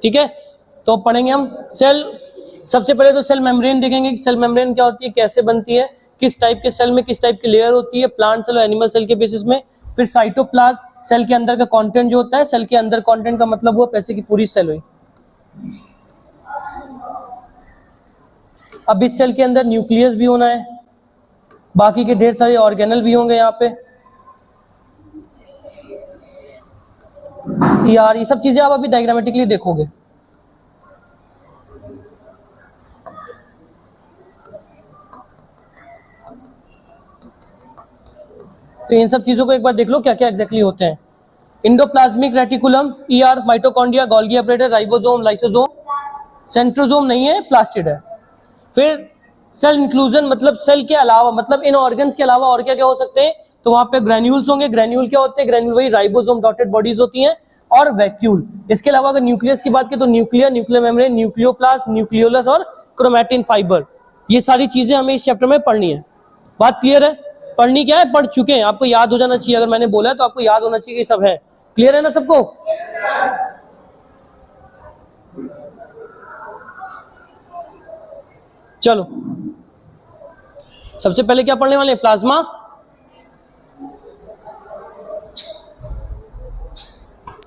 ठीक है, तो पढ़ेंगे हम सेल। सबसे पहले तो सेल मेम्ब्रेन देखेंगे कि सेल मेम्ब्रेन क्या होती है, कैसे बनती है, किस टाइप के सेल में किस टाइप की लेयर होती है, प्लांट सेल और एनिमल सेल के बेसिस में। फिर साइटोप्लाज्म सेल के अंदर का कंटेंट जो होता है, सेल के अंदर कंटेंट का मतलब वो पैसे की पूरी सेल हुई। अब इस सेल के अंदर न्यूक्लियस भी होना है, बाकी के ढेर सारे ऑर्गेनल भी होंगे यहाँ पे, यार ये सब चीजें आप अभी डायग्रामेटिकली देखोगे। तो इन सब चीजों को एक बार देख लो क्या क्या एग्जैक्टली होते हैं। Endoplasmic reticulum, ER, mitochondria, Golgi apparatus, ribosome, lysosome, centrosome नहीं है, प्लास्टिड है। फिर सेल इंक्लूजन मतलब सेल के अलावा, मतलब इन ऑर्गन्स के अलावा और क्या क्या हो सकते हैं, तो वहां पे ग्रेन्यूल्स होंगे। ग्रेन्यूल क्या होते हैं, ग्रेन्यूल वही राइबोसोम डॉटेड बॉडीज होती हैं, और वैक्यूल। इसके अलावा अगर न्यूक्लियस की बात करें तो न्यूक्लियर, न्यूक्लियर मेम्ब्रेन, न्यूक्लियोप्लास्ट, न्यूक्लियोलस और क्रोमैटिन फाइबर। ये सारी चीजें हमें इस चैप्टर में पढ़नी है। बात क्लियर है? पढ़नी क्या है, पढ़ चुके हैं, आपको याद हो जाना चाहिए। अगर मैंने बोला है तो आपको याद होना चाहिए कि सब है। क्लियर है ना सबको? चलो सबसे पहले क्या पढ़ने वाले हैं, प्लाज्मा।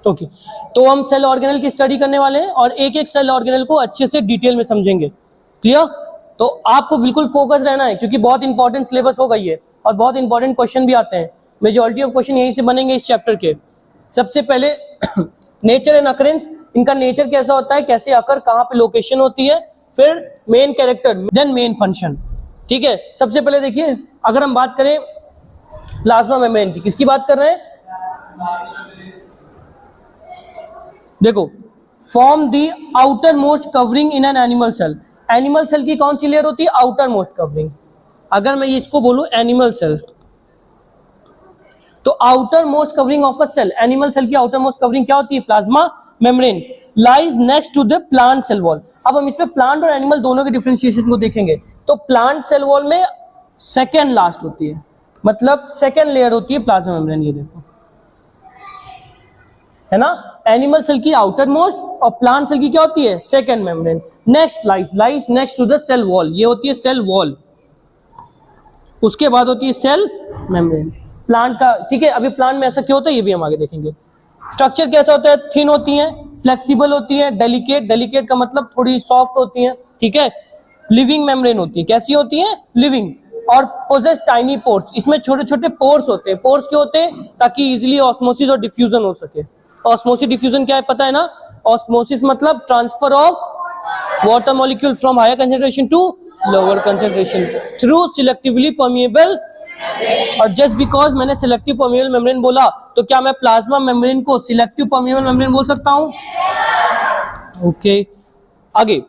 ओके, तो हम सेल ऑर्गेनल की स्टडी करने वाले हैं और एक एक सेल ऑर्गेनल को अच्छे से डिटेल में समझेंगे। क्लियर? तो आपको बिल्कुल फोकस रहना है क्योंकि बहुत इंपॉर्टेंट सिलेबस हो गई है और बहुत इंपॉर्टेंट क्वेश्चन भी आते हैं। मेजॉरिटी ऑफ क्वेश्चन यहीं से बनेंगे इस चैप्टर के। सबसे पहले नेचर एंड अकरेंस, इनका नेचर कैसा होता है, कैसे अकर, कहाँ पे लोकेशन होती है, फिर main character, then main function. ठीक है, सबसे पहले देखिए, अगर हम बात करें प्लाज्मा मेम्ब्रेन की, किसकी बात कर रहे हैं, देखो, form the outermost covering in an animal cell. Animal cell की कौन सी लेयर होती है, आउटर मोस्ट कवरिंग। अगर मैं इसको बोलूं एनिमल सेल, तो outermost covering of a cell, animal cell की आउटर मोस्ट कवरिंग क्या होती है, plasma membrane, lies next to the plant cell wall. अब हम इसमें प्लांट और एनिमल दोनों के डिफरेंशिएशन को देखेंगे। तो प्लांट सेल वॉल में सेकेंड लास्ट होती है, मतलब सेकेंड लेयर होती है प्लाज्मा मेम्ब्रेन। ये देखो, है ना, एनिमल सेल की आउटर मोस्ट और प्लांट सेल की क्या होती है, second membrane. Next lies next to the cell wall, ये होती है सेल वॉल। उसके बाद होती है सेल मेम्ब्रेन प्लांट का। ठीक है, अभी प्लांट में ऐसा क्यों होता है ये भी हम आगे देखेंगे। स्ट्रक्चर कैसा होता है, थिन होती है, फ्लेक्सिबल होती है, डेलिकेट, डेलिकेट का मतलब थोड़ी सॉफ्ट होती है। ठीक है, लिविंग मेम्ब्रेन होती है, कैसी होती है, लिविंग, और पोजेस टाइनी पोर्स, इसमें छोटे छोटे पोर्स होते हैं। पोर्स क्यों होते हैं, ताकि इजिली ऑस्मोसिस और डिफ्यूजन हो सके। ऑस्मोसिस डिफ्यूजन क्या है पता है ना, ऑस्मोसिस मतलब transfer of water molecule from higher concentration to lower concentration through selectively permeable. और जस्ट बिकॉज मैंने सिलेक्टिव परमिएबल मेम्ब्रेन बोला, तो क्या मैं प्लाज्मा मेम्ब्रेन को सिलेक्टिव परमिएबल मेम्ब्रेन बोल सकता हूं? ओके, आगे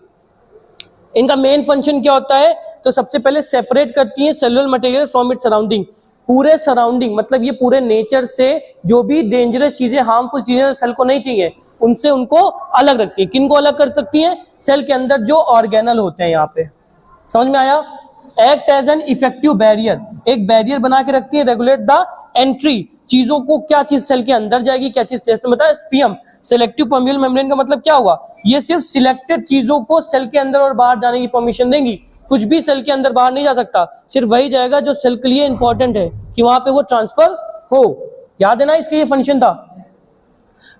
इनका मेन फंक्शन क्या होता है, तो सबसे पहले सेपरेट करती है cellular material from its surrounding. पूरे सराउंडिंग मतलब ये पूरे नेचर से जो भी डेंजरस चीजें, हार्मफुल चीजें सेल को नहीं चाहिए, उनसे उनको अलग रखती है। किनको अलग कर सकती है, सेल के अंदर जो ऑर्गेनल होते हैं। यहाँ पे समझ में आया? Act as an effective barrier, एक बैरियर बना के रखती है, रेगुलेट द एंट्री, चीजों को, क्या चीज सेल के अंदर जाएगी, क्या चीज सेल में, स्पीएम। सिलेक्टिव परमिएबल मेम्ब्रेन का मतलब क्या हुआ, ये सिर्फ सिलेक्टेड चीजों को सेल के अंदर और बाहर जाने की परमिशन देंगी। कुछ भी सेल के अंदर बाहर नहीं जा सकता, सिर्फ वही जाएगा जो सेल के लिए इंपॉर्टेंट है कि वहां पे वो ट्रांसफर हो। याद है ना, इसका ये फंक्शन था।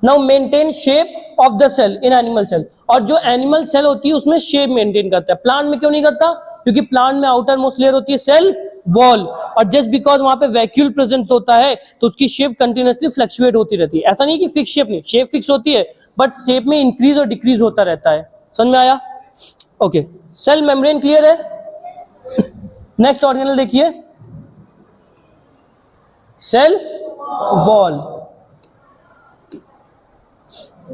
Now maintain shape of the cell in animal cell, और जो एनिमल सेल होती है उसमें शेप मेंटेन करता है। प्लांट में क्यों नहीं करता, क्योंकि प्लांट में आउटर मोस्ट लेयर होती है सेल वॉल, और जस्ट बिकॉज वहां पे वैक्यूल प्रेजेंट होता है तो उसकी शेप कंटिन्यूअसली फ्लक्चुएट होती रहती है। ऐसा नहीं कि फिक्स शेप नहीं, शेप फिक्स होती है, बट शेप में इंक्रीज और डिक्रीज होता रहता है। समझ में आया? ओके, सेल मेम्ब्रेन क्लियर है। नेक्स्ट ऑर्गेनल देखिए, सेल वॉल।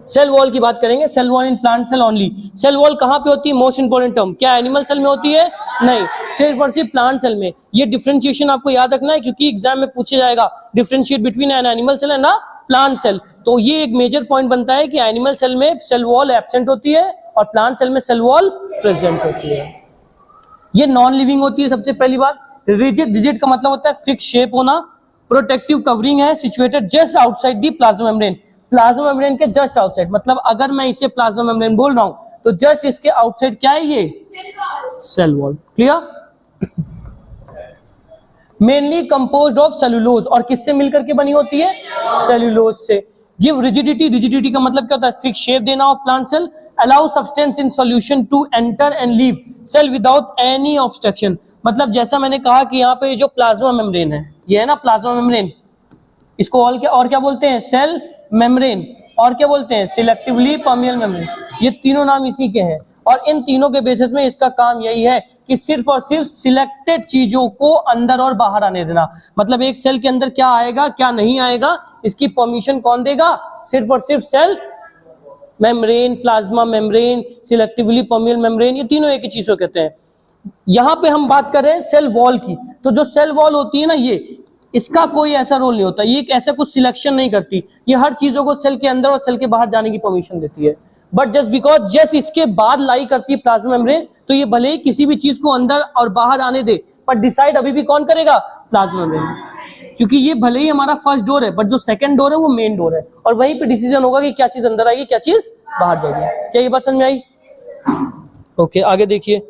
सेल वॉल की बात करेंगे, cell wall in plant cell only. Cell wall कहां पे होती है, मोस्ट इंपोर्टेंट टर्म, क्या एनिमल सेल में होती है? नहीं, सिर्फ और सिर्फ प्लांट सेल में। ये डिफरेंशिएशन आपको याद रखना है क्योंकि एग्जाम में पूछा जाएगा, differentiate between an animal cell and plant cell. तो ये एक मेजर पॉइंट बनता है कि एनिमल सेल में सेल वॉल एब्सेंट होती है और प्लांट सेल में सेल वॉल प्रेजेंट होती है। ये नॉन लिविंग होती है। सबसे पहली बात, रिजिड, रिजिड का मतलब होता है फिक्स शेप होना। प्रोटेक्टिव कवरिंग है, situated just outside the plasma membrane. Plasma membrane के जस्ट आउटसाइड, मतलब अगर मैं इसे प्लाज्मा मेम्ब्रेन बोल रहा हूं तो जस्ट इसके आउटसाइड क्या है, ये cell wall. Clear? Mainly composed of cellulose, और किससे मिलकर के बनी होती है, सेलुलोज से। गिव रिजिडिटी, रिजिडिटी का मतलब क्या होता है, फिक्स शेप देना of plant cell. Allow substance in solution to enter and leave cell without any obstruction, मतलब जैसा मैंने कहा कि यहाँ पे जो प्लाज्मा मेम्ब्रेन है, ये है ना प्लाज्मा मेम्ब्रेन, इसको और क्या बोलते हैं, सेल मेम्ब्रेन, और क्या बोलते हैं, सिलेक्टिवली परमियल मेम्ब्रेन, ये तीनों नाम इसी के हैं। और इन तीनों के बेसिस में इसका काम यही है कि सिर्फ और सिर्फ सिलेक्टेड चीजों को अंदर और बाहर आने देना, मतलब एक सेल के अंदर क्या आएगा क्या नहीं आएगा इसकी परमिशन कौन देगा, सिर्फ और सिर्फ cell membrane, plasma membrane, selectively permeable membrane, ये तीनों एक ही चीज को कहते हैं। यहां पे हम बात कर रहे हैं सेल वॉल की, तो जो सेल वॉल होती है ना, ये इसका कोई ऐसा रोल नहीं होता, ये ऐसा कुछ सिलेक्शन नहीं करती, ये हर चीजों को सेल के अंदर और सेल के बाहर जाने की परमिशन देती है। बट जस्ट बिकॉज जस्ट इसके बाद लाई करती है प्लाज्मा मेम्ब्रेन, तो ये भले ही किसी भी चीज को अंदर और बाहर आने दे, पर डिसाइड अभी भी कौन करेगा, प्लाज्मा मेम्ब्रेन, क्योंकि ये भले ही हमारा फर्स्ट डोर है, बट जो सेकंड डोर है वो मेन डोर है, और वहीं पे डिसीजन होगा कि क्या चीज अंदर आएगी क्या चीज बाहर जाएगी। क्या ये बात समझ में आई? ओके, आगे देखिए।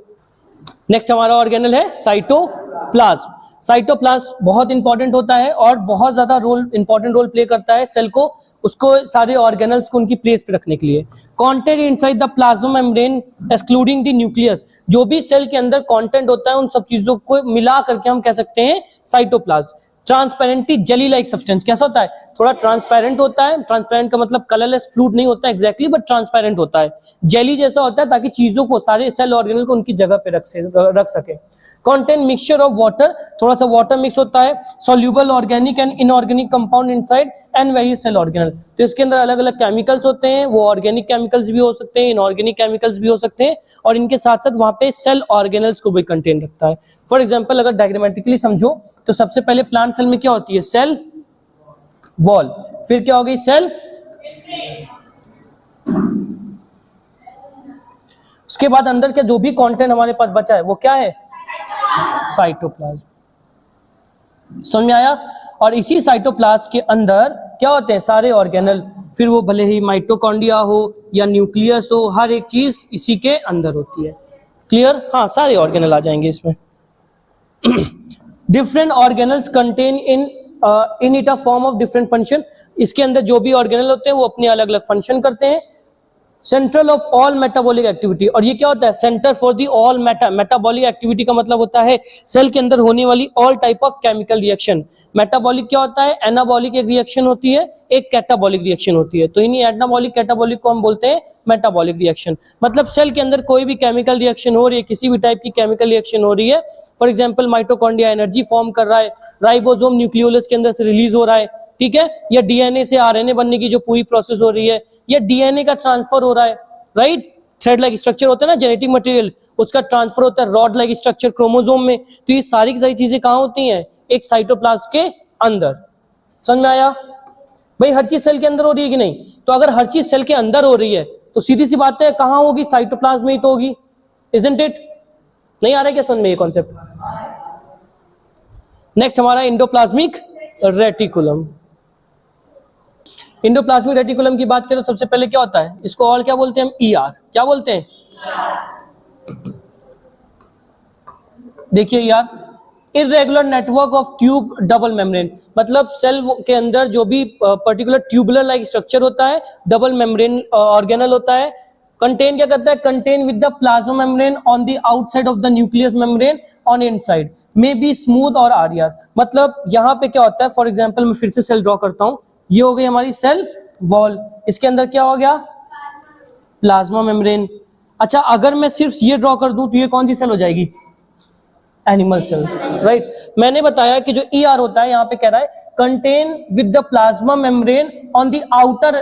नेक्स्ट हमारा ऑर्गेनल है साइटोप्लाज्म। साइटोप्लाज्म बहुत इंपॉर्टेंट होता है और बहुत ज्यादा इंपॉर्टेंट रोल प्ले करता है सेल को, उसको सारे ऑर्गेनल्स को उनकी प्लेस पे रखने के लिए। Content inside the plasma membrane excluding the nucleus, जो भी सेल के अंदर कंटेंट होता है उन सब चीजों को मिला करके हम कह सकते हैं cytoplasm. Transparently jelly like substance, कैसा होता है, थोड़ा ट्रांसपेरेंट होता है, ट्रांसपेरेंट का मतलब कलरलेस फ्लूइड नहीं होता एग्जैक्टली, बट ट्रांसपेरेंट होता है, जेली जैसा होता है, ताकि चीजों को सारे सेल ऑर्गेनल को उनकी जगह पे रख सके। कंटेंट मिक्सचर ऑफ वाटर, थोड़ा सा वाटर मिक्स होता है, soluble organic and inorganic compound inside and various cell organelle, तो इसके अंदर अलग अलग केमिकल्स होते हैं, वो ऑर्गेनिक केमिकल्स भी हो सकते हैं, इनऑर्गेनिक केमिकल्स भी हो सकते हैं, और इनके साथ साथ वहां पे सेल ऑर्गेनल्स को भी कंटेन रखता है। फॉर एग्जांपल अगर डायग्रामेटिकली समझो तो सबसे पहले प्लांट सेल में क्या होती है, सेल वॉल, फिर क्या हो गई, सेल, उसके बाद अंदर के जो भी कंटेंट हमारे पास बचा है वो क्या है, साइटोप्लाज्म। समझ में आया? और इसी साइटोप्लाज्म के अंदर क्या होते हैं, सारे ऑर्गेनल, फिर वो भले ही माइटोकॉन्ड्रिया हो या न्यूक्लियस हो, हर एक चीज इसी के अंदर होती है। क्लियर? हाँ, सारे ऑर्गेनल आ जाएंगे इसमें। Different organelles contain in it a form of different function, इसके अंदर जो भी ऑर्गेनल होते हैं वो अपने अलग अलग फंक्शन करते हैं। Central of all metabolic activity, और ये क्या होता है, centre for the all metabolic activity का मतलब होता है सेल के अंदर होने वाली all type of chemical reaction. Metabolic क्या होता है, एनाबॉलिक एक रिएक्शन होती है, एक कैटाबॉलिक रिएक्शन होती है, तो इन्हीं एनाबॉलिक कैटाबॉलिक को हम बोलते हैं मेटाबॉलिक रिएक्शन। मतलब सेल के अंदर कोई भी केमिकल रिएक्शन हो रही है, किसी भी टाइप की केमिकल रिएक्शन हो रही है, for example mitochondria energy form कर रहा है, राइबोसोम न्यूक्लियोलस के अंदर से रिलीज हो रहा है, ठीक है, या डीएनए से आरएनए बनने की जो पूरी प्रोसेस हो रही है, या डीएनए का ट्रांसफर हो रहा है, राइट, थ्रेड लाइक स्ट्रक्चर होता है ना जेनेटिक मटेरियल, उसका ट्रांसफर होता है रॉड लाइक स्ट्रक्चर क्रोमोसोम में, तो ये सारी की सारी चीजें कहाँ होती हैं, एक साइटोप्लाज्म के अंदर। समझ में आया भाई? हर चीज सेल के अंदर हो रही है कि नहीं? तो अगर हर चीज सेल के अंदर हो रही है तो सीधी सी बात है कहाँ होगी, साइटोप्लाज्म में ही तो होगी, इजंट इट? नहीं आ रहा है क्या समझ में ये कॉन्सेप्ट? नेक्स्ट हमारा इंडोप्लाज्मिक रेटिकुलम। इंडोप्लाज्मिक रेटिकुलम की बात करें तो सबसे पहले क्या होता है, इसको और क्या बोलते हैं हम, ईआर। क्या बोलते हैं? देखिए यार, irregular network of tube double membrane, मतलब सेल के अंदर जो भी पर्टिकुलर ट्यूबुलर लाइक स्ट्रक्चर होता है, डबल मेम्ब्रेन ऑर्गेनल होता है, कंटेन क्या करता है, contain with the plasma membrane on the outside of the nucleus membrane on inside, may be smooth और आरियर। मतलब यहाँ पे क्या होता है, फॉर एग्जाम्पल मैं फिर से सेल ड्रॉ करता हूँ, ये हो गई हमारी सेल वॉल, इसके अंदर क्या हो गया, प्लाज्मा मेम्ब्रेन। अच्छा, अगर मैं सिर्फ ये ड्रॉ कर दूं तो ये कौन सी सेल हो जाएगी, एनिमल सेल, राइट। मैंने बताया कि जो ईआर होता है यहाँ पे कह रहा है contain with the plasma membrane on the outer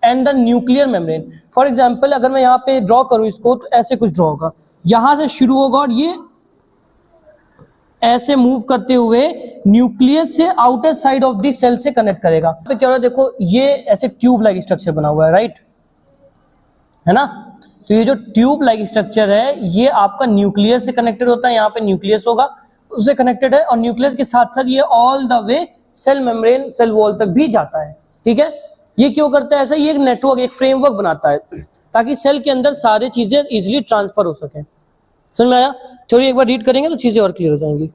and the nuclear membrane. For example अगर मैं यहाँ पे ड्रॉ करूं इसको तो ऐसे कुछ ड्रॉ होगा, यहां से शुरू होगा और ये ऐसे मूव करते हुए न्यूक्लियस से outer side of the cell से कनेक्ट करेगा। क्या हो रहा है, देखो ये ऐसे ट्यूब लाइक स्ट्रक्चर बना हुआ है, राइट, है ना। तो ये जो ट्यूब लाइक स्ट्रक्चर है ये आपका न्यूक्लियस से कनेक्टेड होता है, यहाँ पे न्यूक्लियस होगा उससे कनेक्टेड है, और न्यूक्लियस के साथ साथ ये all the way cell membrane cell wall तक भी जाता है, ठीक है। ये क्यों करता है ऐसा? ये एक नेटवर्क, एक फ्रेमवर्क बनाता है ताकि सेल के अंदर सारी चीजें इजीली ट्रांसफर हो सके। समझ में आया? थ्योरी एक बार रीड करेंगे तो चीजें और क्लियर हो जाएंगी।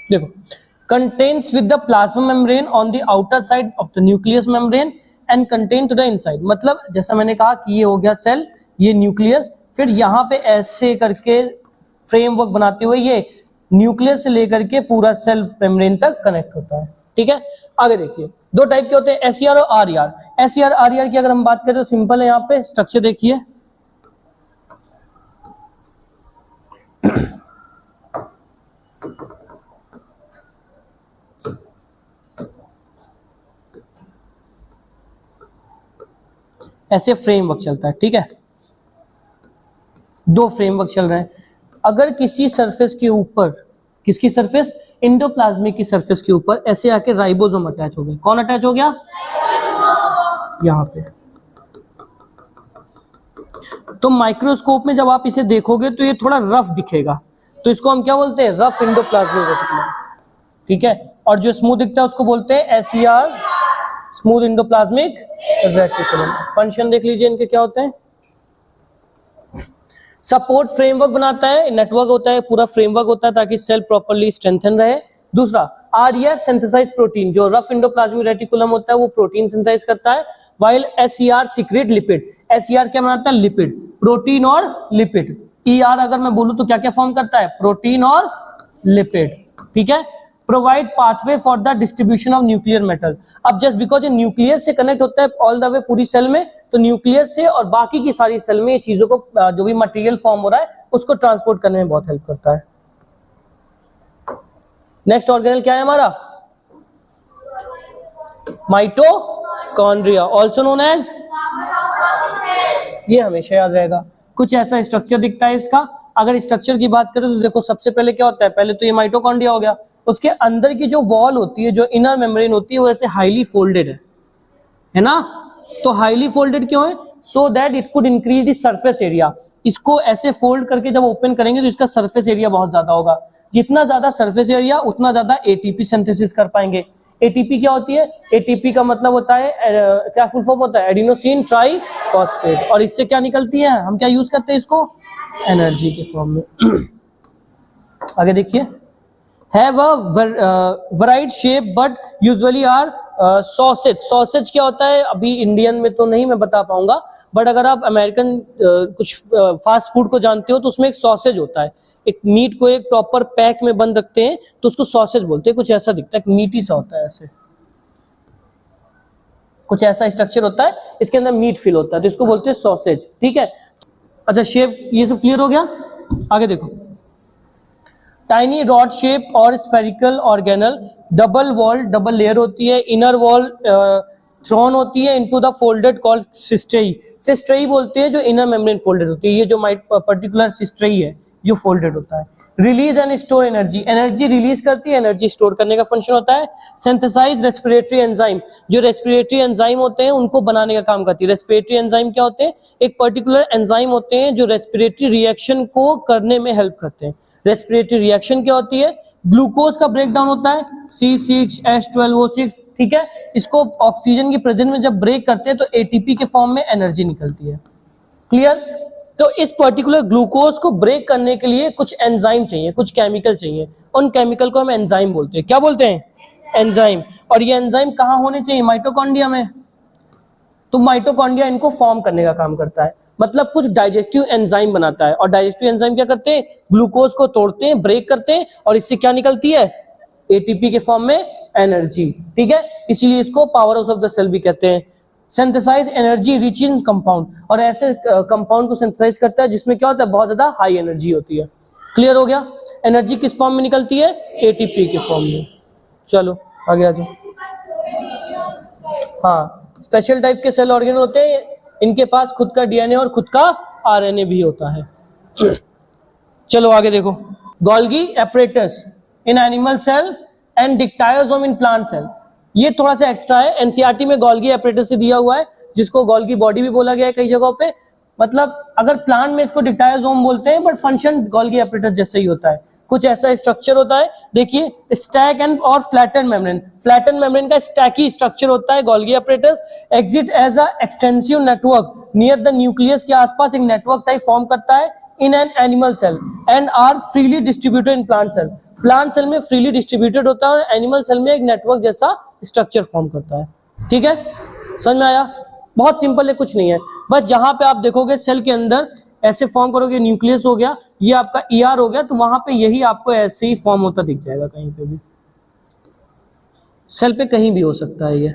देखो, contains with the plasma membrane on the outer side of the nucleus membrane and contain two the inside. मतलब जैसा मैंने कहा कि ये हो गया सेल, ये न्यूक्लियस, फिर यहाँ पे ऐसे करके फ्रेमवर्क बनाते हुए ये न्यूक्लियस से लेकर के पूरा सेल मेम्ब्रेन तक कनेक्ट होता है। ठीक है, आगे देखिए, दो टाइप के होते हैं, एसईआर और आरईआर। एसईआर आरईआर की अगर हम बात करें तो सिंपल है, यहाँ पे स्ट्रक्चर देखिए, ऐसे फ्रेमवर्क चलता है। ठीक है, दो फ्रेमवर्क चल रहे हैं। अगर किसी सरफेस के ऊपर, किसकी सरफेस? एंडोप्लाज्मिक की सरफेस के ऊपर ऐसे आके राइबोसोम अटैच हो गए। कौन अटैच हो गया? यहां पे। तो माइक्रोस्कोप में जब आप इसे देखोगे तो ये थोड़ा रफ दिखेगा, तो इसको हम क्या बोलते हैं? Rough endoplasmic reticulum. ठीक है, और जो स्मूथ दिखता है उसको बोलते हैं SER, smooth endoplasmic reticulum. Function देख लीजिए इनके क्या होते हैं। सपोर्ट फ्रेमवर्क बनाता है, नेटवर्क होता है, पूरा फ्रेमवर्क होता है ताकि सेल प्रॉपर्ली स्ट्रेंथन रहे। दूसरा, आरईआर सिंथेसाइज प्रोटीन, जो रफ एंडोप्लाज्मिक रेटिकुलम होता है वो प्रोटीन सिंथेसाइज करता है, while SER secret lipid. SER क्या बनाता है? लिपिड, प्रोटीन और लिपिड। ईआर अगर मैं बोलूं तो क्या क्या फॉर्म करता है? प्रोटीन और लिपिड। ठीक है, provide pathway for the distribution of nuclear metal. अब जस्ट बिकॉज ये न्यूक्लियस से कनेक्ट होता है ऑल द वे पूरी सेल में, तो न्यूक्लियस से और बाकी की सारी सेल में ये चीजों को, जो भी मटेरियल फॉर्म हो रहा है उसको ट्रांसपोर्ट करने में बहुत हेल्प करता है। नेक्स्ट ऑर्गेनल क्या है हमारा? माइटोकॉन्ड्रिया, ऑल्सो नोन एज, ये हमेशा याद रहेगा। कुछ ऐसा स्ट्रक्चर दिखता है इसका। अगर स्ट्रक्चर की बात करें तो देखो, सबसे पहले क्या होता है? पहले तो ये माइटोकॉन्ड्रिया हो गया, उसके अंदर की जो वॉल होती है, जो इनर मेम्ब्रेन होती है, वो ऐसे हाईली फोल्डेड है ना? तो हाईली फोल्डेड क्यों है? So that it could increase the surface area. इसको ऐसे फोल्ड करके जब ओपन करेंगे तो इसका सरफेस एरिया बहुत ज्यादा होगा। जितना ज्यादा सरफेस एरिया उतना ज्यादा एटीपी सिंथेसिस कर पाएंगे। एटीपी क्या होती है? एटीपी का मतलब होता है, क्या फुल फॉर्म होता है? Adenosine triphosphate. और इससे क्या निकलती है? हम क्या यूज करते हैं इसको? एनर्जी के फॉर्म में। आगे देखिए, have a varied shape but usually are sausage. Sausage क्या होता है? अभी इंडियन में तो नहीं मैं बता पाऊंगा, बट अगर आप अमेरिकन कुछ फास्ट फूड को जानते हो तो उसमें एक सॉसेज होता है। एक मीट को एक प्रॉपर पैक में बंद रखते हैं तो उसको सॉसेज बोलते हैं। कुछ ऐसा दिखता है, मीटी सा होता है, ऐसे कुछ ऐसा स्ट्रक्चर होता है, इसके अंदर मीट फिल होता है, तो इसको बोलते हैं सॉसेज। ठीक है, अच्छा शेप ये सब क्लियर हो गया। आगे देखो, टाइनी रॉड शेप और spherical organelle, double wall, double layer होती है, इनर वॉल थ्रोन होती है इनटू द फोल्डेड कॉल्ड सिस्ट्रेई। सिस्ट्रेई बोलते हैं जो इनर मेम्ब्रेन फोल्डेड होती है। ये जो पर्टिकुलर सिस्ट्रेई है जो फोल्डेड होता है। Release and store energy, energy release करती है, एनर्जी स्टोर करने का फंक्शन होता है। सिंथेसाइज रेस्पिरेटरी एंजाइम, जो रेस्पिरेटरी एंजाइम होते हैं उनको बनाने का काम करती है। रेस्पिरेटरी एंजाइम क्या होते हैं? एक पर्टिकुलर एंजाइम होते हैं जो रेस्पिरेटरी रिएक्शन को करने में हेल्प करते हैं। रेस्पिरेटरी रिएक्शन क्या होती है? ग्लूकोज का ब्रेक डाउन होता है, C6H12O6। ठीक है, इसको ऑक्सीजन की प्रेजेंस में जब ब्रेक करते हैं तो एटीपी के फॉर्म में एनर्जी निकलती है। क्लियर? तो इस पर्टिकुलर ग्लूकोज को ब्रेक करने के लिए कुछ एंजाइम चाहिए, कुछ केमिकल चाहिए। उन केमिकल को हम एंजाइम बोलते हैं। क्या बोलते हैं? एंजाइम। और ये एंजाइम कहाँ होने चाहिए? माइटोकॉन्ड्रिया में। तो माइटोकॉन्ड्रिया इनको फॉर्म करने का काम करता है, मतलब कुछ डाइजेस्टिव एंजाइम बनाता है। और डाइजेस्टिव एंजाइम क्या करते हैं? ग्लूकोज को तोड़ते हैं, ब्रेक करते हैं, और इससे क्या निकलती है? एटीपी के फॉर्म में एनर्जी। ठीक है, इसीलिए इसको powerhouse of the cell भी कहते हैं। Synthesise energy rich in compound, और ऐसे कंपाउंड को सिंथेसाइज करता है जिसमें क्या होता है? बहुत ज्यादा हाई एनर्जी होती है। क्लियर हो गया? एनर्जी किस फॉर्म में निकलती है? एटीपी के फॉर्म में। चलो आगे आ जाओ। हाँ, स्पेशल टाइप के सेल ऑर्गेनल होते हैं, इनके पास खुद का डीएनए और खुद का आरएनए भी होता है। चलो आगे देखो, Golgi apparatus in animal cell and dictyosome in plant cell. ये थोड़ा सा एक्स्ट्रा है, एनसीईआरटी में गोल्गी एपरेटस से दिया हुआ है, जिसको गोल्गी बॉडी भी बोला गया है कई जगहों पे। मतलब अगर प्लांट में इसको डिक्टायोसोम बोलते हैं, बट फंक्शन गोल्गी एपरेटस जैसे ही होता है। कुछ ऐसा स्ट्रक्चर होता है। देखिए स्टैक एंड और फ्लैटन मेम्ब्रेन, फ्लैटन मेम्ब्रेन का स्टैकी स्ट्रक्चर होता है। Golgi apparatus exit as a extensive network near the nucleus के आसपास एक नेटवर्क टाइप फॉर्म करता है in an animal cell and are freely distributed in plant cell. Plant cell में freely distributed होता है और एनिमल सेल में एक नेटवर्क जैसा स्ट्रक्चर फॉर्म करता है। ठीक है, समझ में आया? बहुत सिंपल है, कुछ नहीं है। बस जहां पे आप देखोगे सेल के अंदर ऐसे फॉर्म करोगे, न्यूक्लियस हो गया, ये आपका ईआर हो गया, तो वहां पे यही आपको ऐसे ही फॉर्म होता दिख जाएगा। कहीं पे भी सेल पे कहीं भी हो सकता है, ये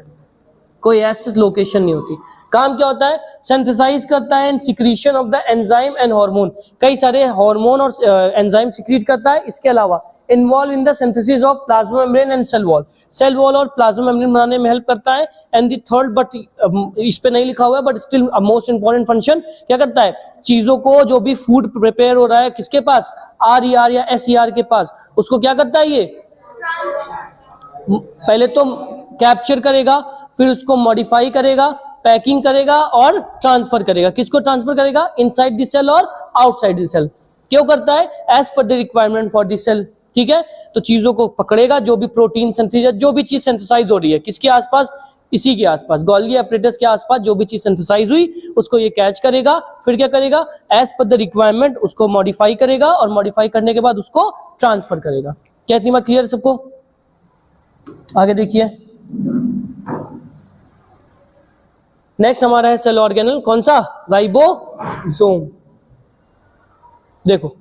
कोई ऐसी लोकेशन नहीं होती। काम क्या होता है? सिंथेसाइज करता है and secretion of the enzyme and hormone, कई सारे हार्मोन और एंजाइम सिक्रीट करता है। इसके अलावा involve in the synthesis of plasma membrane and cell wall, cell wall और प्लाज्मा मेम्ब्रेन बनाने में हेल्प करता है। एंड द थर्ड, बट इस पे नहीं लिखा हुआ है, but still most important function क्या करता है? चीजों को, जो भी फूड प्रिपेयर हो रहा है किसके पास, RER या SER के पास, उसको क्या करता है? ये पहले तो कैप्चर करेगा, फिर उसको मॉडिफाई करेगा, पैकिंग करेगा और ट्रांसफर करेगा। किसको ट्रांसफर करेगा? इनसाइड द सेल और आउटसाइड द सेल। क्यों करता है? As per the requirement for the cell. ठीक है, तो चीजों को पकड़ेगा, जो भी प्रोटीन सिंथेसाइज, जो भी चीज सिंथेसाइज हो रही है किसके आसपास, इसी के आसपास, गोल्गी अपरेटस के आसपास जो भी चीज सिंथेसाइज हुई उसको ये कैच करेगा, फिर क्या करेगा? एज पर द रिक्वायरमेंट उसको मॉडिफाई करेगा और मॉडिफाई करने के बाद उसको ट्रांसफर करेगा। क्या इतनी बात क्लियर है सबको? आगे देखिए, नेक्स्ट हमारा है सेल ऑर्गेनल, कौन सा? राइबोसोम। देखो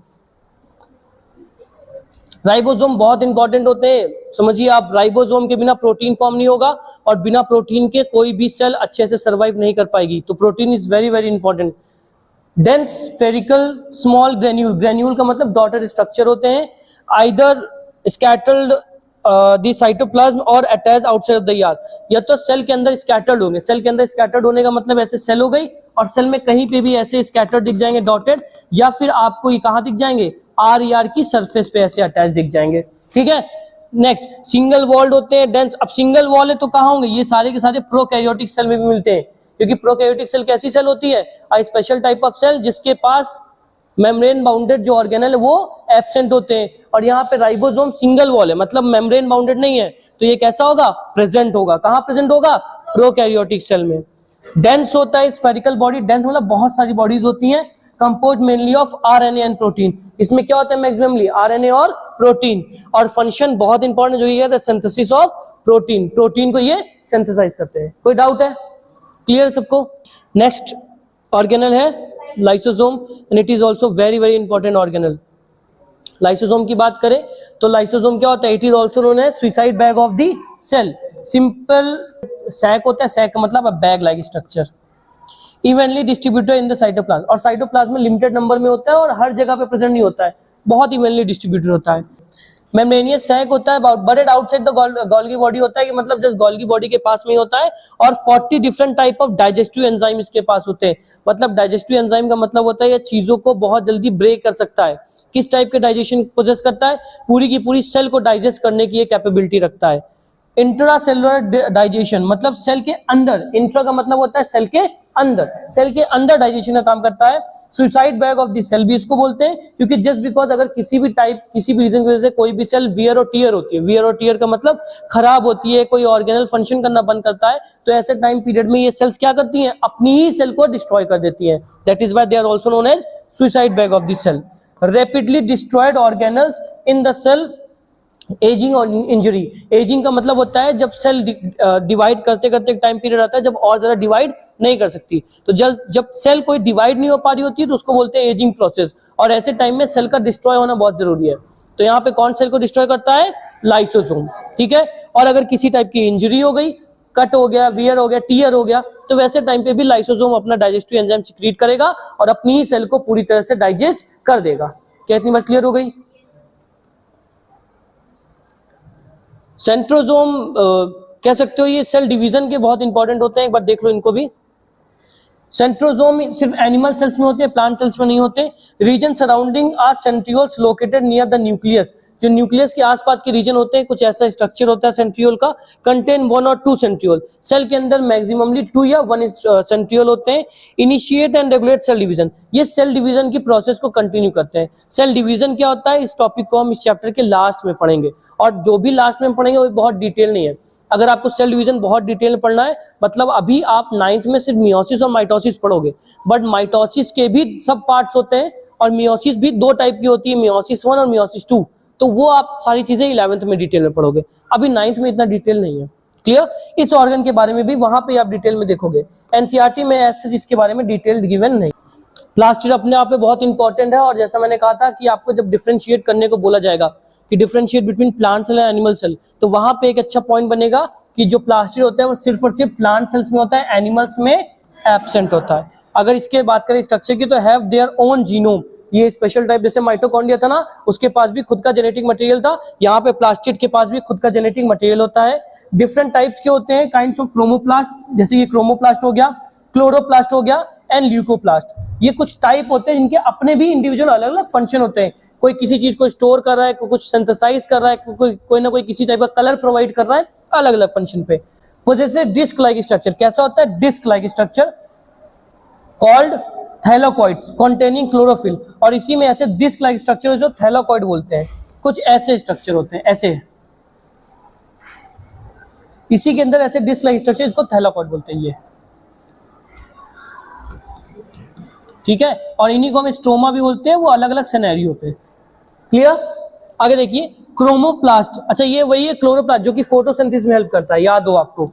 राइबोसोम बहुत इंपॉर्टेंट होते हैं, समझिए आप। राइबोसोम के बिना प्रोटीन फॉर्म नहीं होगा और बिना प्रोटीन के कोई भी सेल अच्छे से सर्वाइव नहीं कर पाएगी, तो protein is very very important. Dense spherical small granule, granule का मतलब डॉटेड स्ट्रक्चर होते हैं, आइदर स्कैटर्ड द साइटोप्लाज्म और attach outside of the ER, या तो सेल के अंदर स्कैटर्ड होंगे। सेल के अंदर स्कैटर्ड होने का मतलब ऐसे सेल हो गई और सेल में कहीं पे भी ऐसे स्कैटर्ड दिख जाएंगे डॉटेड, या फिर आपको ये कहां दिख जाएंगे? RER की सरफेस पे ऐसे अटैच दिख जाएंगे। ठीक है, नेक्स्ट सिंगल वॉल्ड होते हैं, डेंस। अब सिंगल वॉल है तो कहां होंगे? ये सारे के सारे प्रोकैरियोटिक सेल में भी मिलते हैं, क्योंकि प्रोकैरियोटिक सेल कैसी सेल होती है? A special type of cell जिसके पास मेम्ब्रेन बाउंडेड जो ऑर्गेनल है वो एब्सेंट होते हैं। और यहाँ पे राइबोसोम सिंगल वॉल है, मतलब मेम्ब्रेन बाउंडेड नहीं है, तो ये कैसा होगा? प्रेजेंट होगा। कहाँ प्रेजेंट होगा? प्रोकैरियोटिक सेल में। डेंस होता है स्फेरिकल बॉडी, डेंस मतलब बहुत सारी बॉडीज होती हैं, composed mainly of RNA and protein. इसमें क्या होता है? मैक्सिममली RNA और प्रोटीन। और फंक्शन बहुत इंपॉर्टेंट जो ये है सिंथेसिस ऑफ प्रोटीन, प्रोटीन को ये सिंथेसाइज करते हैं। कोई डाउट है? क्लियर सबको? नेक्स्ट ऑर्गेनल है lysosome and it is also very very important organelle. Lysosome की बात करें तो लाइसोसोम क्या होता है? It is also known as suicide bag of the cell. Simple sac होता है, सैक का मतलब bag like structure, evenly distributed in the cytoplasm, और साइटोप्लाज्म में लिमिटेड नंबर में होता है और हर जगह पे प्रेजेंट नहीं होता है, बहुत इवनली डिस्ट्रीब्यूटेड होता है। मेम्ब्रेनियस सैक होता है, बटेड आउटसाइड द गोल्गी बॉडी होता है, कि मतलब जस्ट गोल्गी बॉडी के पास में ही होता है। और 40 different type of digestive enzyme इसके पास होते हैं। मतलब डाइजेस्टिव एंजाइम का मतलब होता है ये चीजों को बहुत जल्दी ब्रेक कर सकता है। किस टाइप के डाइजेशन पोजेस करता है? पूरी की पूरी सेल को डाइजेस्ट करने की ये कैपेबिलिटी रखता है। इंट्रासेलुलर डाइजेशन मतलब सेल के अंदर, इंट्रा का मतलब होता है सेल के अंदर, सेल के अंदर डाइजेशन का काम करता है। Suicide bag of the cell भी इसको बोलते हैं, क्योंकि जस्ट बिकॉज अगर किसी भी रीजन की वजह से कोई भी सेल वियर और टियर होती है, वियर और टियर का मतलब खराब होती है, कोई ऑर्गेनल फंक्शन करना बंद करता है, तो ऐसे टाइम पीरियड में ये सेल्स क्या करती हैं? अपनी ही सेल को डिस्ट्रॉय कर देती हैं। That is why they are also known as suicide bag of the cell. Rapidly destroyed organelles in the cell, ageing और इंजरी। एजिंग का मतलब होता है जब सेल डिवाइड करते करते एक टाइम पीरियड आता है जब और ज्यादा डिवाइड नहीं कर सकती, तो जब सेल कोई डिवाइड नहीं हो पा रही होती है तो उसको बोलते हैं एजिंग प्रोसेस, और ऐसे टाइम में सेल का डिस्ट्रॉय होना बहुत जरूरी है। तो यहाँ पे कौन सेल को डिस्ट्रॉय करता है? लाइसोसोम। ठीक है, और अगर किसी टाइप की इंजरी हो गई, कट हो गया, वियर हो गया, टियर हो गया, तो वैसे टाइम पे भी लाइसोसोम अपना डाइजेस्टिव एंजाइम सिक्रीट करेगा और अपनी ही सेल को पूरी तरह से डाइजेस्ट कर देगा। क्या इतनी बात क्लियर हो गई? सेंट्रोजोम कह सकते हो ये सेल डिवीजन के बहुत इंपॉर्टेंट होते हैं, एक बार देख लो इनको भी। सेंट्रोजोम सिर्फ एनिमल सेल्स में होते हैं, प्लांट सेल्स में नहीं होते। Region surrounding are centrioles located near the nucleus, जो न्यूक्लियस के आसपास के रीजन होते हैं, कुछ ऐसा स्ट्रक्चर होता है सेंट्रियोल का, कंटेन 1 और 2 सेंट्रियोल। सेल के अंदर मैक्सिममली 2 या 1 सेंट्रियोल होते हैं। Initiate and regulate cell division, ये सेल डिवीजन की प्रोसेस को कंटिन्यू करते हैं। सेल डिवीजन क्या होता है, इस टॉपिक को हम इस चैप्टर के लास्ट में पढ़ेंगे, और जो भी लास्ट में पढ़ेंगे वो बहुत डिटेल नहीं है। अगर आपको सेल डिवीजन बहुत डिटेल में पढ़ना है, मतलब अभी आप 9th में सिर्फ मियोसिस और माइटोसिस पढ़ोगे, बट माइटोसिस के भी सब पार्ट्स होते हैं, और मियोसिस भी 2 टाइप की होती है, मियोसिस 1 और मियोसिस 2, तो वो आप सारी चीजें 11th में डिटेल में पढ़ोगे। अभी 9th में इतना डिटेल नहीं है। क्लियर? इस ऑर्गन के बारे में भी वहां पे आप डिटेल में देखोगे, एनसीईआरटी में ऐसे इसके बारे में डिटेल गिवन नहीं। प्लास्टिड अपने आप में बहुत इंपॉर्टेंट है, और जैसा मैंने कहा था कि आपको जब डिफरेंशिएट करने को बोला जाएगा कि differentiate between plant cell and animal cell, तो वहां पे एक अच्छा पॉइंट बनेगा कि जो प्लास्टिड होता है वो सिर्फ और सिर्फ प्लांट सेल्स में होता है, एनिमल्स में एब्सेंट होता है। अगर इसके बात करें स्ट्रक्चर की, तो हैव देयर ओन जीनोम, ये स्पेशल टाइप, जैसे माइटोकॉन्ड्रिया था ना, उसके पास भी खुद का जेनेटिक मटेरियल था, यहाँ पे प्लास्टिड के पास भी खुद का जेनेटिक मटेरियल होता है। डिफरेंट टाइप्स के होते हैं, काइंड्स ऑफ क्रोमोप्लास्ट, जैसे ये क्रोमोप्लास्ट हो गया, क्लोरोप्लास्ट हो गया एंड ल्यूकोप्लास्ट। ये कुछ टाइप होते हैं जिनके अपने भी इंडिविजुअल अलग अलग फंक्शन होते हैं। कोई किसी चीज को स्टोर कर रहा है, कोई कुछ सिंथेसाइज कर रहा है, कोई ना कोई किसी टाइप का कलर प्रोवाइड कर रहा है, अलग अलग फंक्शन पे। जैसे डिस्क लाइक स्ट्रक्चर, कैसा होता है disc like structure, called thylakoids containing chlorophyll, और इसी में ऐसे डिस्क लाइक स्ट्रक्चर जो थैलाकोइड बोलते हैं, कुछ ऐसे स्ट्रक्चर होते हैं, ऐसे इसी के अंदर ऐसे डिस्क लाइक स्ट्रक्चर, इसको थैलाकोइड बोलते हैं ये, ठीक है। और इन्हीं को हम स्ट्रोमा भी बोलते हैं, वो अलग अलग सिनेरियो पे। क्लियर? आगे देखिए क्रोमोप्लास्ट, अच्छा ये वही है क्लोरोप्लास्ट जो कि फोटोसिंथेसिस में हेल्प करता है, याद हो आपको,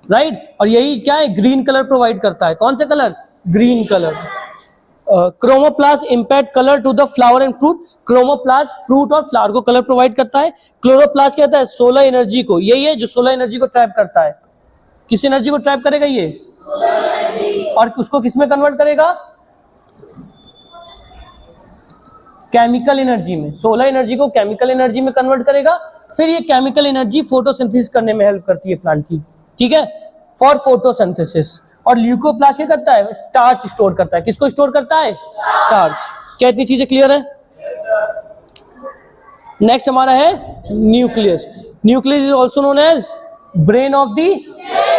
राइट। और यही क्या है, ग्रीन कलर प्रोवाइड करता है। कौन सा colour? Green colour. Chromoplast impact colour to the flower and fruit, chromoplast fruit और फ्लावर को कलर प्रोवाइड करता है। क्लोरोप्लास्ट क्या होता है, सोलर एनर्जी को, यही है जो सोलर एनर्जी को ट्रैप करता है। किस एनर्जी को ट्रैप करेगा ये? और उसको किस में कन्वर्ट करेगा? केमिकल एनर्जी में। सोलर एनर्जी को केमिकल एनर्जी में कन्वर्ट करेगा, फिर ये केमिकल एनर्जी फोटोसिंथेसिस करने में हेल्प करती है प्लांट की, ठीक है, फॉर फोटोसिंथेसिस। और ल्यूकोप्लास्ट क्या करता है, स्टार्च स्टोर करता है। किसको स्टोर करता है? स्टार्च। क्या इतनी चीजें क्लियर है? नेक्स्ट हमारा है nucleus. Nucleus is also known as brain of the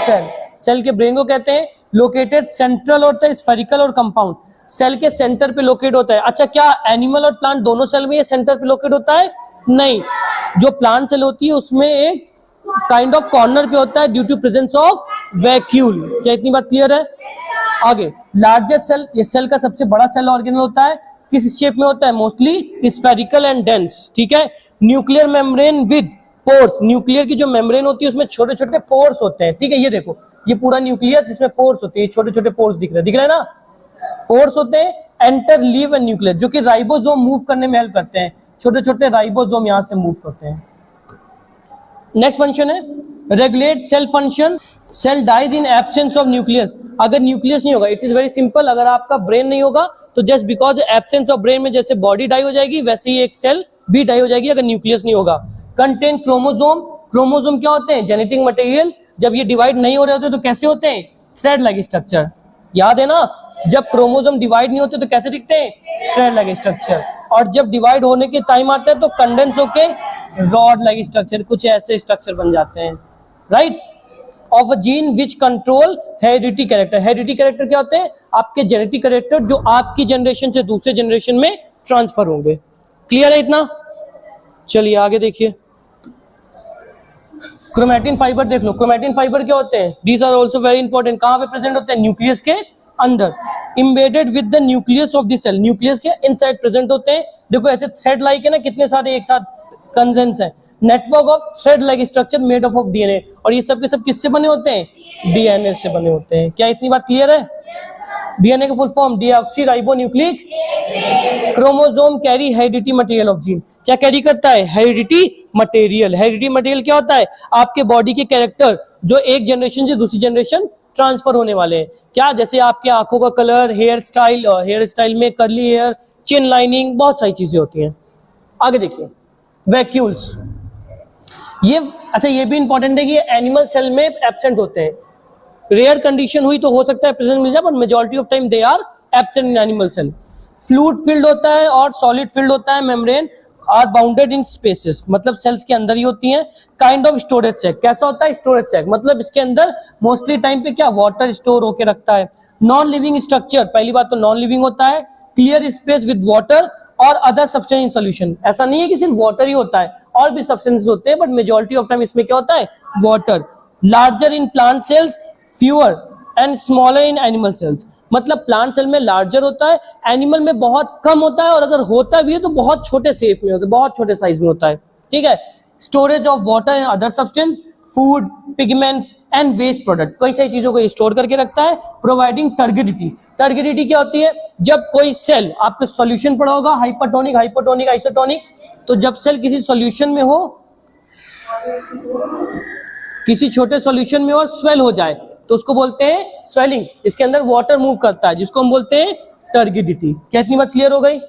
cell. Cell के ब्रेन को कहते हैं। लोकेटेड सेंट्रल होता है, स्फेरिकल और कंपाउंड। सेल के सेंटर पे लोकेट होता है। अच्छा, क्या एनिमल और प्लांट दोनों सेल में ये सेंटर पे लोकेट होता है? नहीं, जो प्लांट सेल होती है उसमें एक काइंड ऑफ कॉर्नर पे होता है due to presence of vacuole. क्या इतनी बात क्लियर है? आगे लार्जेस्ट सेल, ये सेल का सबसे बड़ा सेल ऑर्गेनल होता है। किस शेप में होता है? मोस्टली स्फेरिकल एंड डेंस, ठीक है। Nuclear membrane with pores, nuclear की जो मेम्ब्रेन होती है उसमें छोटे छोटे पोर्स होते हैं, ठीक है। ये देखो, ये पूरा न्यूक्लियस, इसमें पोर्स होते हैं, छोटे छोटे पोर्स दिख रहे हैं ना, पोर्स होते हैं। एंटर लीव एंड न्यूक्लियस, जो कि राइबोसोम मूव करने में हेल्प करते हैं। छोटे छोटे राइबोसोम यहां से मूव करते हैं। नेक्स्ट फंक्शन है regulate cell function. Cell dies in absence of nucleus. अगर न्यूक्लियस नहीं होगा, इट इज वेरी सिंपल, अगर आपका ब्रेन नहीं होगा तो just because absence of brain में जैसे बॉडी डाई हो जाएगी, वैसे ही एक सेल भी डाई हो जाएगी अगर न्यूक्लियस नहीं होगा। Contain chromosome. क्रोमोसोम क्या होते हैं? Genetic material. जब ये डिवाइड नहीं हो रहे होते तो कैसे होते हैं? Thread like structure. याद है ना, जब क्रोमोसोम डिवाइड नहीं होते तो कैसे दिखते हैं? Thread like structure. और जब डिवाइड होने के टाइम आता है तो कंडेंस होके रॉड लाइक स्ट्रक्चर, कुछ ऐसे स्ट्रक्चर बन जाते हैं, right. Of a gene which control heredity character. Heredity character क्या होते हैं? आपके जेनेटिक कैरेक्टर जो आपकी जनरेशन से दूसरे जनरेशन में ट्रांसफर होंगे। क्लियर है इतना? चलिए आगे देखिए। क्रोमैटिन फाइबर देख लो। क्रोमैटिन फाइबर क्या होते हैं? These are also very important. कहां पे प्रेजेंट होते हैं? न्यूक्लियस के अंदर। Embedded with the nucleus of the cell, nucleus के इनसाइड प्रेजेंट होते हैं। देखो ऐसे थ्रेड लाइक है ना, कितने सारे एक साथ कंजेंस है। Network of thread like structure made of DNA. और ये सब के सब किससे बने होते हैं? डीएनए से बने होते हैं। क्या इतनी बात क्लियर है? डीएनए का full form deoxy ribo nucleic. Chromosome carry heredity material of gene. क्या कैरी करता है? Heredity material. हेरिडिटी मटेरियल क्या होता है? आपके बॉडी के कैरेक्टर जो एक जनरेशन से दूसरी जनरेशन ट्रांसफर होने वाले हैं। क्या? जैसे आपके आंखों का कलर, हेयर स्टाइल में कर्ली हेयर, चिन लाइनिंग, बहुत सारी चीजें होती हैं। आगे देखिए वैक्यूल्स। ये अच्छा, ये भी इंपॉर्टेंट है कि एनिमल सेल में एब्सेंट होते हैं। रेयर कंडीशन हुई तो हो सकता है प्रेजेंट मिल जाए, but majority of time they are absent in animal cell. Fluid filled होता है और सॉलिड फील्ड होता है membrane. Are bounded in spaces, मतलब सेल्स के अंदर ही होती हैं। काइंड ऑफ स्टोरेज सैक, कैसा होता है स्टोरेज सैक, मतलब इसके अंदर मोस्टली टाइम पे क्या वाटर स्टोर होके रखता है। नॉन लिविंग स्ट्रक्चर, पहली बात तो नॉन लिविंग होता है। क्लियर स्पेस विद वाटर और अदर सब्सटेंस इन सोल्यूशन, ऐसा नहीं है कि सिर्फ वाटर ही होता है, और भी सब्सटेंसेस होते हैं, बट मेजॉरिटी ऑफ टाइम इसमें क्या होता है water. Larger in plant cells, fewer and smaller in animal cells, मतलब प्लांट सेल में लार्जर होता है, एनिमल में बहुत कम होता है, और अगर होता भी है तो बहुत छोटे शेप में होता है, बहुत छोटे साइज में होता है। ठीक है। Storage of water and other substance, food, pigments and waste product, कई सारी चीजों को स्टोर करके रखता है। प्रोवाइडिंग टर्गिडिटी, टर्गिडिटी क्या होती है, जब कोई सेल आपके सॉल्यूशन पड़ा होगा, हाइपरटोनिक, हाइपोटोनिक, आइसोटोनिक, तो जब सेल किसी सॉल्यूशन में हो, किसी छोटे सॉल्यूशन में और स्वेल हो जाए तो उसको बोलते हैं स्वेलिंग, इसके अंदर वाटर मूव करता है, जिसको हम बोलते हैं टर्गिडिटी। क्या इतनी बात क्लियर हो गई?